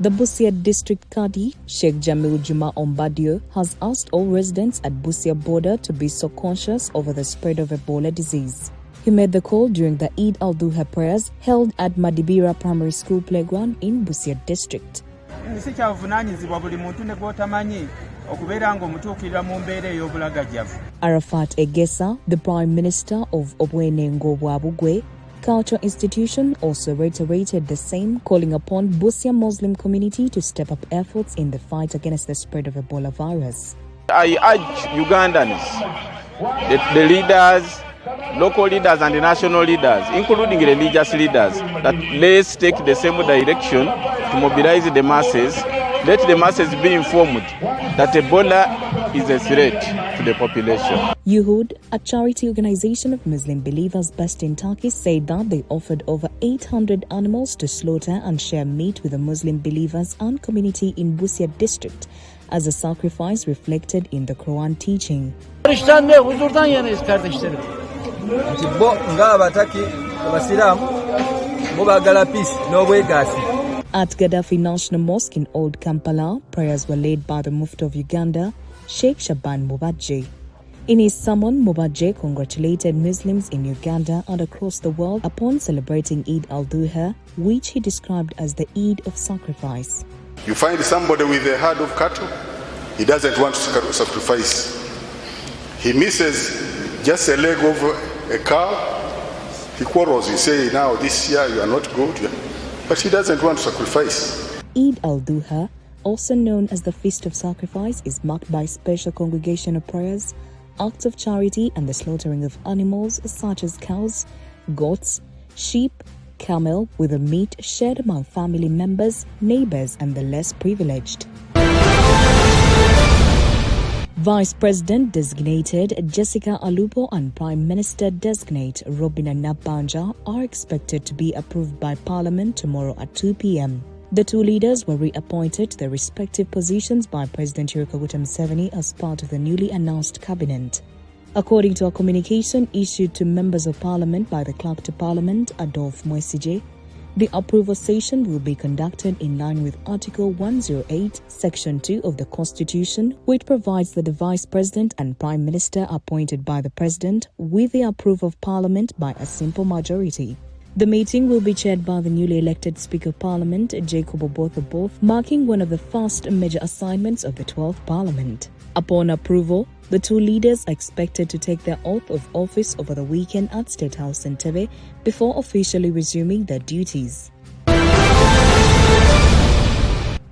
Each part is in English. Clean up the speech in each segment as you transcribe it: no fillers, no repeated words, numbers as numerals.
The Busia District Kadi, Sheikh Jamil Juma Ombadio, has asked all residents at Busia border to be so conscious over the spread of Ebola disease. He made the call during the Eid al-Duha prayers held at Madibira Primary School playground in Busia District. Arafat Egesa, the Prime Minister of Obwenengo Wabugwe Culture Institution, also reiterated the same, calling upon Busia Muslim community to step up efforts in the fight against the spread of Ebola virus. I urge Ugandans, the leaders, local leaders and the national leaders, including religious leaders, that let's take the same direction to mobilize the masses. Let the masses be informed that Ebola is a threat to the population. Yuhud, a charity organization of Muslim believers based in Turkey, said that they offered over 800 animals to slaughter and share meat with the Muslim believers and community in Busia district as a sacrifice reflected in the Quran teaching. At Gaddafi National Mosque in Old Kampala, prayers were led by the Mufti of Uganda, Sheikh Shaban Mubadje. In his sermon, Mubadje congratulated Muslims in Uganda and across the world upon celebrating Eid al-Duha, which he described as the Eid of sacrifice. You find somebody with a herd of cattle, he doesn't want to sacrifice. He misses just a leg of a cow, he quarrels, he says, now this year you are not good. But he doesn't want to sacrifice. Eid al-Duha, also known as the Feast of Sacrifice, is marked by special congregational prayers, acts of charity, and the slaughtering of animals such as cows, goats, sheep, camel, with the meat shared among family members, neighbors, and the less privileged. Vice President designated Jessica Alupo and Prime Minister designate Robina Nabanja are expected to be approved by Parliament tomorrow at 2 p.m. The two leaders were reappointed to their respective positions by President Yoweri Museveni as part of the newly announced cabinet. According to a communication issued to members of Parliament by the Clerk to Parliament, Adolphe Mwesije, the approval session will be conducted in line with Article 108, Section 2 of the Constitution, which provides that the Vice President and Prime Minister are appointed by the President with the approval of Parliament by a simple majority. The meeting will be chaired by the newly elected Speaker of Parliament, Jacob Oboth, marking one of the first major assignments of the 12th Parliament. Upon approval, the two leaders are expected to take their oath of office over the weekend at State House Entebbe before officially resuming their duties.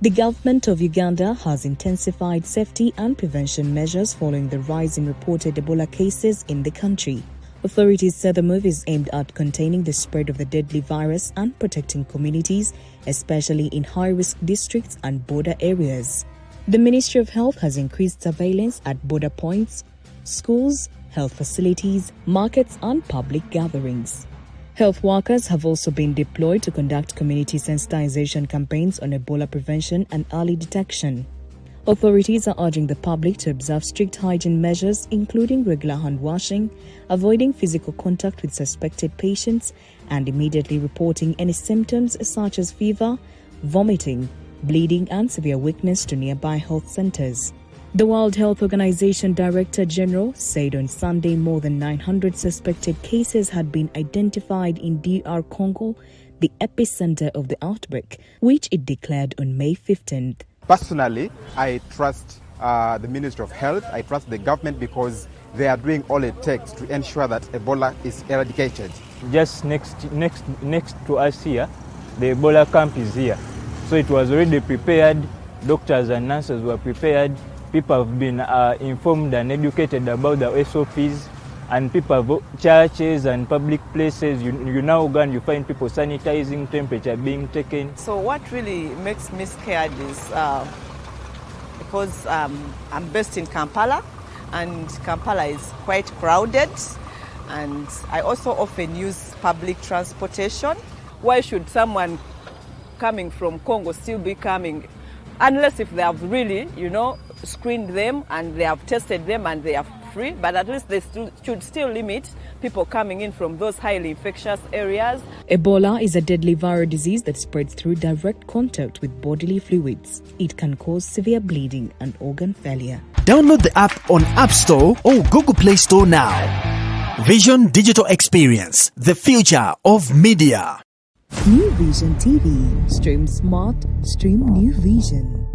The government of Uganda has intensified safety and prevention measures following the rise in reported Ebola cases in the country. Authorities said the move is aimed at containing the spread of the deadly virus and protecting communities, especially in high-risk districts and border areas. The Ministry of Health has increased surveillance at border points, schools, health facilities, markets, and public gatherings. Health workers have also been deployed to conduct community sensitization campaigns on Ebola prevention and early detection. Authorities are urging the public to observe strict hygiene measures, including regular hand washing, avoiding physical contact with suspected patients, and immediately reporting any symptoms such as fever, vomiting, bleeding, and severe weakness to nearby health centers. The World Health Organization Director General said on Sunday more than 900 suspected cases had been identified in DR Congo, the epicenter of the outbreak, which it declared on May 15th. Personally, I trust the Ministry of Health, I trust the government because they are doing all it takes to ensure that Ebola is eradicated. Just next to us here, the Ebola camp is here. So it was already prepared, doctors and nurses were prepared, people have been informed and educated about the SOPs, and people, churches and public places, you now go and you find people sanitizing, temperature being taken. So what really makes me scared is because I'm based in Kampala, and Kampala is quite crowded, and I also often use public transportation. Why should someone coming from Congo still be coming, unless if they have really, screened them and they have tested them and they have free, but at least they should still limit people coming in from those highly infectious areas. Ebola is a deadly viral disease that spreads through direct contact with bodily fluids. It can cause severe bleeding and organ failure. Download the app on App Store or Google Play Store now. Vision Digital Experience, the future of media. New Vision TV. Stream smart, stream New Vision.